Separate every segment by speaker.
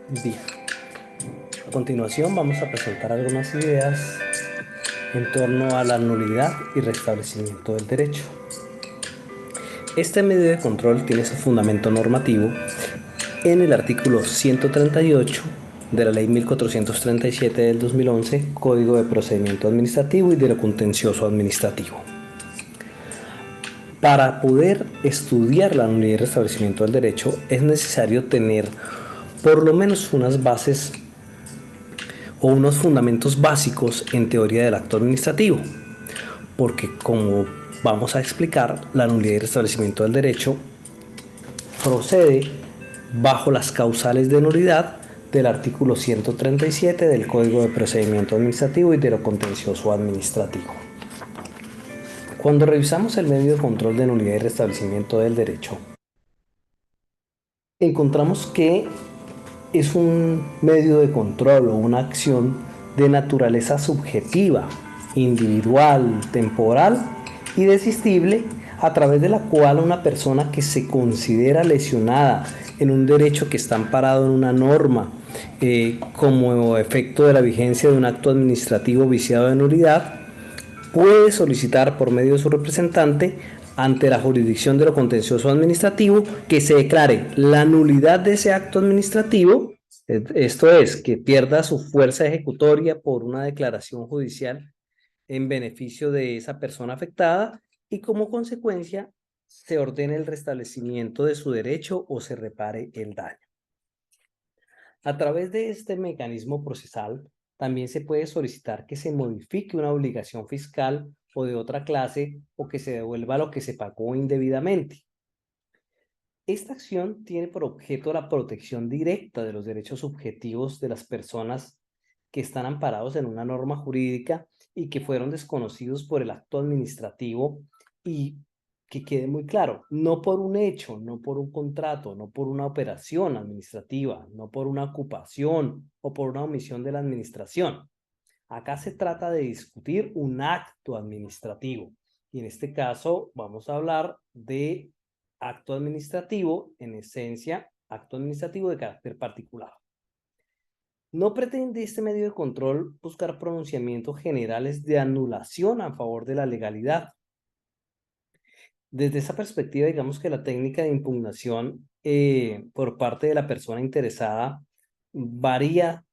Speaker 1: Bien, a continuación vamos a presentar algunas ideas en torno a la nulidad y restablecimiento del derecho. Este medio de control tiene su fundamento normativo en el artículo 138 de la Ley 1437 del 2011, Código de Procedimiento Administrativo y de lo Contencioso Administrativo. Para poder estudiar la nulidad y restablecimiento del derecho es necesario tener por lo menos unas bases o unos fundamentos básicos en teoría del acto administrativo, porque como vamos a explicar, la nulidad y restablecimiento del derecho procede bajo las causales de nulidad del artículo 137 del Código de Procedimiento Administrativo y de lo Contencioso Administrativo. Cuando revisamos el medio de control de nulidad y restablecimiento del derecho, encontramos que es un medio de control o una acción de naturaleza subjetiva, individual, temporal y desistible, a través de la cual una persona que se considera lesionada en un derecho que está amparado en una norma, como efecto de la vigencia de un acto administrativo viciado de nulidad, puede solicitar por medio de su representante ante la jurisdicción de lo contencioso administrativo que se declare la nulidad de ese acto administrativo, esto es, que pierda su fuerza ejecutoria por una declaración judicial en beneficio de esa persona afectada y como consecuencia se ordene el restablecimiento de su derecho o se repare el daño. A través de este mecanismo procesal, también se puede solicitar que se modifique una obligación fiscal o de otra clase o que se devuelva lo que se pagó indebidamente. Esta acción tiene por objeto la protección directa de los derechos subjetivos de las personas que están amparados en una norma jurídica y que fueron desconocidos por el acto administrativo, y que quede muy claro, no por un hecho, no por un contrato, no por una operación administrativa, no por una ocupación o por una omisión de la administración. Acá se trata de discutir un acto administrativo y en este caso vamos a hablar de acto administrativo, en esencia, acto administrativo de carácter particular. No pretende este medio de control buscar pronunciamientos generales de anulación a favor de la legalidad. Desde esa perspectiva, digamos que la técnica de impugnación por parte de la persona interesada varía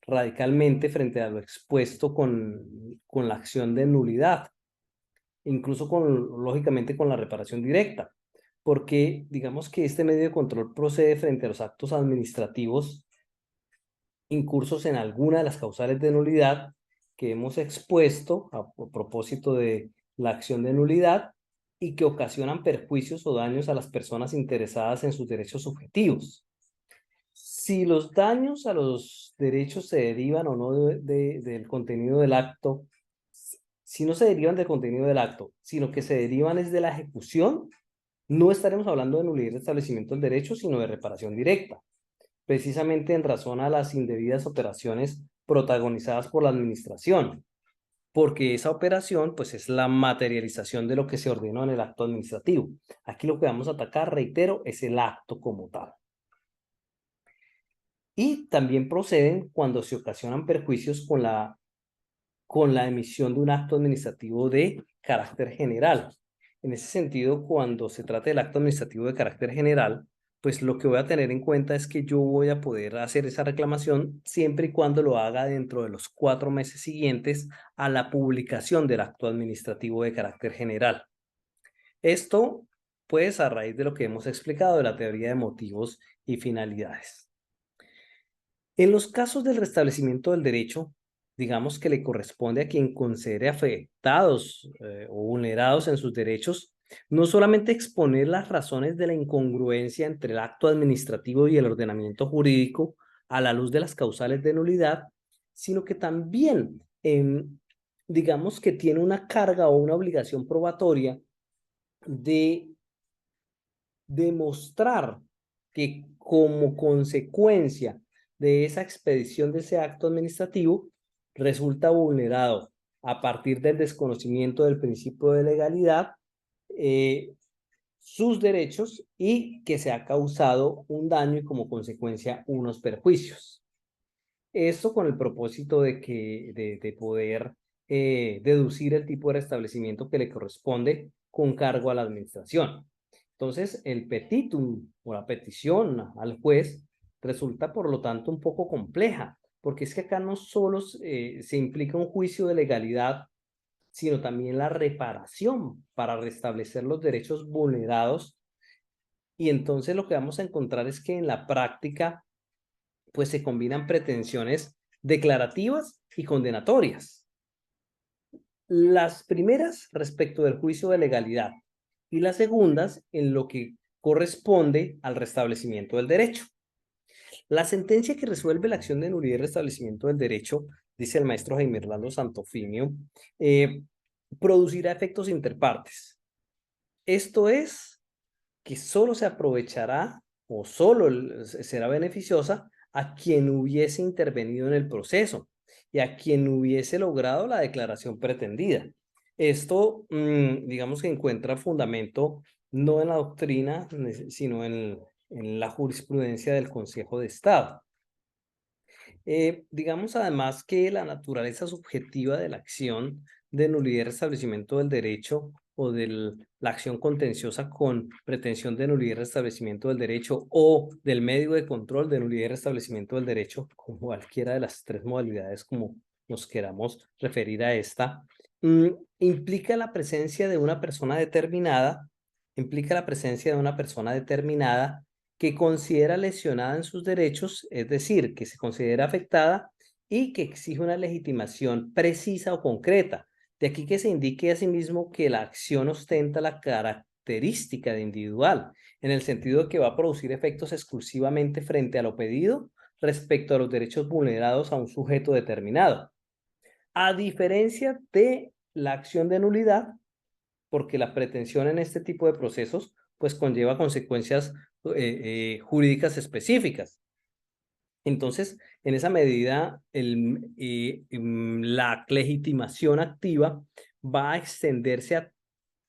Speaker 1: radicalmente frente a lo expuesto con la acción de nulidad, incluso lógicamente con la reparación directa, porque digamos que este medio de control procede frente a los actos administrativos incursos en alguna de las causales de nulidad que hemos expuesto a propósito de la acción de nulidad y que ocasionan perjuicios o daños a las personas interesadas en sus derechos subjetivos. Si los daños a los derechos se derivan o no del contenido del acto, si no se derivan del contenido del acto, sino que se derivan es de la ejecución, no estaremos hablando de nulidad de establecimiento del derecho, sino de reparación directa, precisamente en razón a las indebidas operaciones protagonizadas por la administración, porque esa operación pues es la materialización de lo que se ordenó en el acto administrativo. Aquí lo que vamos a atacar, reitero, es el acto como tal. Y también proceden cuando se ocasionan perjuicios con la emisión de un acto administrativo de carácter general. En ese sentido, cuando se trata del acto administrativo de carácter general, pues lo que voy a tener en cuenta es que yo voy a poder hacer esa reclamación siempre y cuando lo haga dentro de los 4 meses siguientes a la publicación del acto administrativo de carácter general. Esto, pues, a raíz de lo que hemos explicado de la teoría de motivos y finalidades. En los casos del restablecimiento del derecho, digamos que le corresponde a quien considere afectados o vulnerados en sus derechos, no solamente exponer las razones de la incongruencia entre el acto administrativo y el ordenamiento jurídico a la luz de las causales de nulidad, sino que también, digamos que tiene una carga o una obligación probatoria de demostrar que como consecuencia de esa expedición de ese acto administrativo resulta vulnerado a partir del desconocimiento del principio de legalidad, sus derechos y que se ha causado un daño y como consecuencia unos perjuicios. Esto con el propósito de poder deducir el tipo de restablecimiento que le corresponde con cargo a la administración. Entonces, el petitum o la petición al juez resulta, por lo tanto, un poco compleja, porque es que acá no solo se implica un juicio de legalidad, sino también la reparación para restablecer los derechos vulnerados. Y entonces lo que vamos a encontrar es que en la práctica pues se combinan pretensiones declarativas y condenatorias. Las primeras respecto del juicio de legalidad y las segundas en lo que corresponde al restablecimiento del derecho. La sentencia que resuelve la acción de nulidad y restablecimiento del derecho, dice el maestro Jaime Orlando Santofimio, producirá efectos interpartes. Esto es que solo se aprovechará o solo será beneficiosa a quien hubiese intervenido en el proceso y a quien hubiese logrado la declaración pretendida. Esto, digamos que encuentra fundamento no en la doctrina, sino en la jurisprudencia del Consejo de Estado. Digamos además que la naturaleza subjetiva de la acción de nulidad y restablecimiento del derecho o de la acción contenciosa con pretensión de nulidad y restablecimiento del derecho o del medio de control de nulidad y restablecimiento del derecho, con cualquiera de las tres modalidades como nos queramos referir a esta, implica la presencia de una persona determinada, implica la presencia de una persona determinada que considera lesionada en sus derechos, es decir, que se considera afectada y que exige una legitimación precisa o concreta. De aquí que se indique asimismo que la acción ostenta la característica de individual, en el sentido de que va a producir efectos exclusivamente frente a lo pedido respecto a los derechos vulnerados a un sujeto determinado. A diferencia de la acción de nulidad, porque la pretensión en este tipo de procesos pues conlleva consecuencias jurídicas específicas. Entonces, en esa medida, la legitimación activa va a extenderse a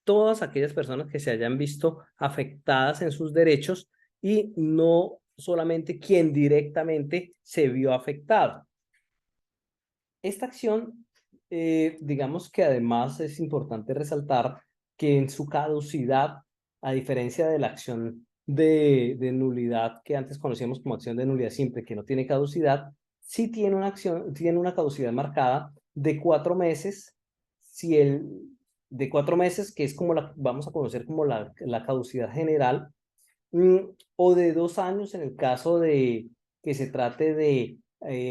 Speaker 1: todas aquellas personas que se hayan visto afectadas en sus derechos y no solamente quien directamente se vio afectado. Esta acción, digamos que además es importante resaltar que en su caducidad, a diferencia de la acción de nulidad que antes conocíamos como acción de nulidad simple, que no tiene caducidad, sí tiene una acción, tiene una caducidad marcada de 4 meses, si el, de 4 meses, que es como la vamos a conocer como la caducidad general, o de 2 años en el caso de que se trate de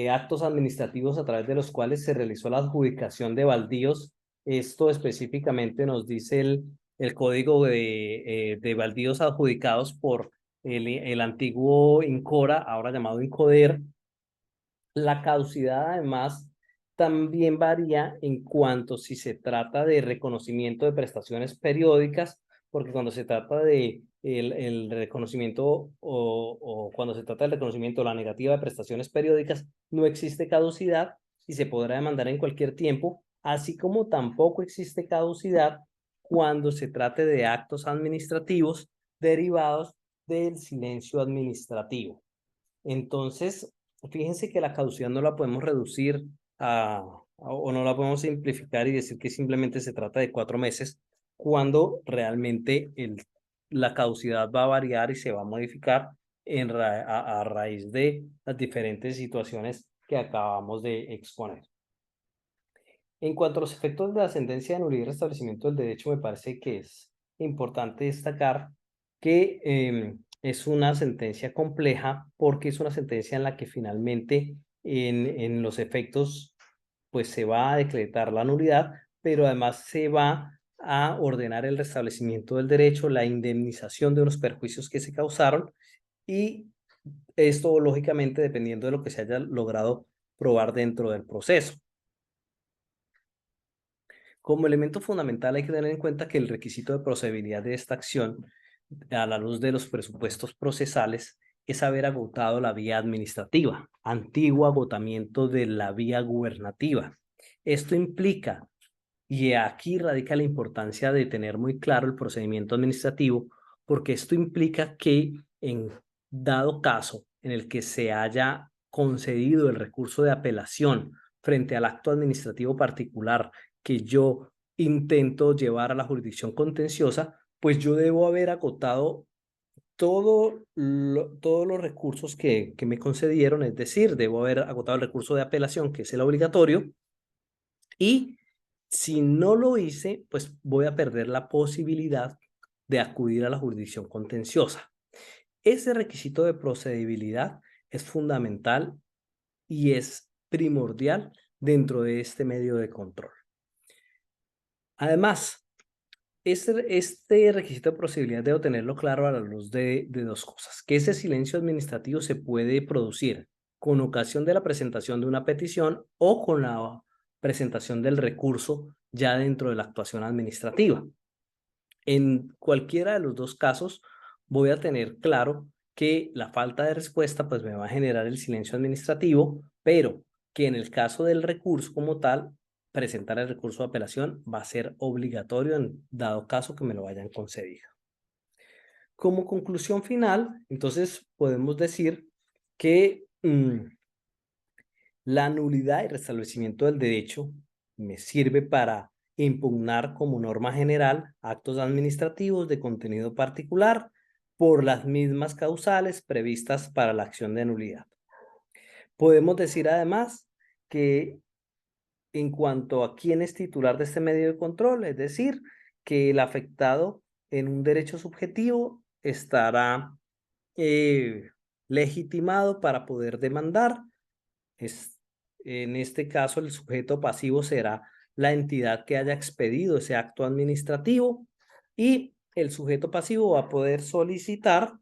Speaker 1: actos administrativos a través de los cuales se realizó la adjudicación de baldíos. Esto específicamente nos dice el código de baldíos adjudicados por el antiguo INCORA, ahora llamado INCODER. La caducidad, además, también varía en cuanto si se trata de reconocimiento de prestaciones periódicas, porque cuando se trata de el reconocimiento o cuando se trata del reconocimiento o la negativa de prestaciones periódicas, no existe caducidad y se podrá demandar en cualquier tiempo, así como tampoco existe caducidad cuando se trate de actos administrativos derivados del silencio administrativo. Entonces, fíjense que la caducidad no la podemos reducir o no la podemos simplificar y decir que simplemente se trata de 4 meses, cuando realmente la caducidad va a variar y se va a modificar a raíz de las diferentes situaciones que acabamos de exponer. En cuanto a los efectos de la sentencia de nulidad y restablecimiento del derecho, me parece que es importante destacar que es una sentencia compleja porque es una sentencia en la que finalmente en los efectos pues se va a decretar la nulidad, pero además se va a ordenar el restablecimiento del derecho, la indemnización de unos perjuicios que se causaron y esto lógicamente dependiendo de lo que se haya logrado probar dentro del proceso. Como elemento fundamental hay que tener en cuenta que el requisito de procedibilidad de esta acción, a la luz de los presupuestos procesales, es haber agotado la vía administrativa, antiguo agotamiento de la vía gubernativa. Esto implica, y aquí radica la importancia de tener muy claro el procedimiento administrativo, porque esto implica que en dado caso en el que se haya concedido el recurso de apelación frente al acto administrativo particular que yo intento llevar a la jurisdicción contenciosa, pues yo debo haber agotado todos los recursos que me concedieron, es decir, debo haber agotado el recurso de apelación, que es el obligatorio, y si no lo hice, pues voy a perder la posibilidad de acudir a la jurisdicción contenciosa. Ese requisito de procedibilidad es fundamental y es primordial dentro de este medio de control. Además, este requisito de procedibilidad debo tenerlo claro a la luz de dos cosas, que ese silencio administrativo se puede producir con ocasión de la presentación de una petición o con la presentación del recurso ya dentro de la actuación administrativa. En cualquiera de los dos casos voy a tener claro que la falta de respuesta pues me va a generar el silencio administrativo, pero que en el caso del recurso como tal, presentar el recurso de apelación va a ser obligatorio en dado caso que me lo hayan concedido. Como conclusión final, entonces podemos decir que la nulidad y restablecimiento del derecho me sirve para impugnar como norma general actos administrativos de contenido particular por las mismas causales previstas para la acción de nulidad. Podemos decir además que en cuanto a quién es titular de este medio de control, es decir, que el afectado en un derecho subjetivo estará legitimado para poder demandar. En este caso, el sujeto pasivo será la entidad que haya expedido ese acto administrativo y el sujeto pasivo va a poder solicitar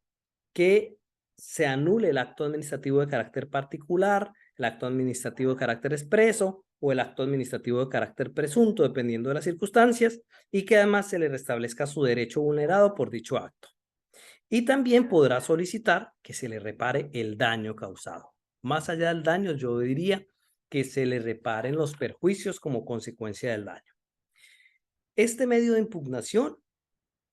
Speaker 1: que se anule el acto administrativo de carácter particular, el acto administrativo de carácter expreso o el acto administrativo de carácter presunto, dependiendo de las circunstancias, y que además se le restablezca su derecho vulnerado por dicho acto. Y también podrá solicitar que se le repare el daño causado. Más allá del daño, yo diría que se le reparen los perjuicios como consecuencia del daño. Este medio de impugnación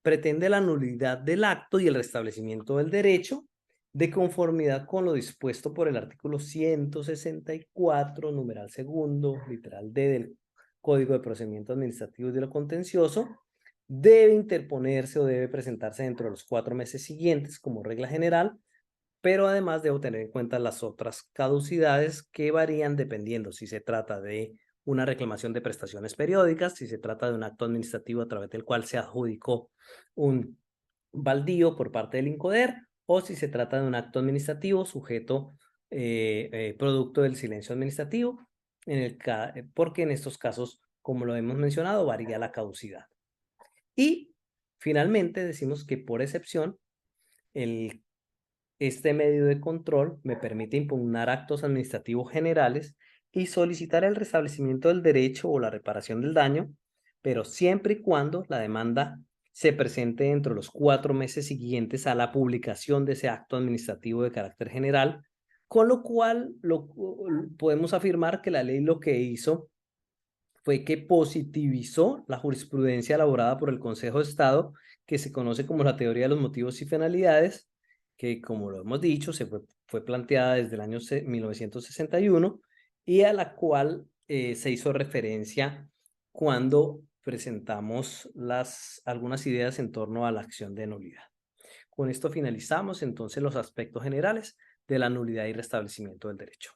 Speaker 1: pretende la nulidad del acto y el restablecimiento del derecho de conformidad con lo dispuesto por el artículo 164, numeral segundo, literal D del Código de Procedimientos Administrativos de lo Contencioso. Debe interponerse o debe presentarse dentro de los 4 meses siguientes como regla general, pero además debo tener en cuenta las otras caducidades que varían dependiendo si se trata de una reclamación de prestaciones periódicas, si se trata de un acto administrativo a través del cual se adjudicó un baldío por parte del INCODER, o si se trata de un acto administrativo sujeto producto del silencio administrativo, porque en estos casos, como lo hemos mencionado, varía la caducidad. Y finalmente decimos que por excepción, este medio de control me permite impugnar actos administrativos generales y solicitar el restablecimiento del derecho o la reparación del daño, pero siempre y cuando la demanda se presente dentro de los 4 meses siguientes a la publicación de ese acto administrativo de carácter general, con lo cual podemos afirmar que la ley lo que hizo fue que positivizó la jurisprudencia elaborada por el Consejo de Estado, que se conoce como la teoría de los motivos y finalidades, que como lo hemos dicho, fue planteada desde el año 1961 y a la cual se hizo referencia cuando presentamos algunas ideas en torno a la acción de nulidad. Con esto finalizamos entonces los aspectos generales de la nulidad y restablecimiento del derecho.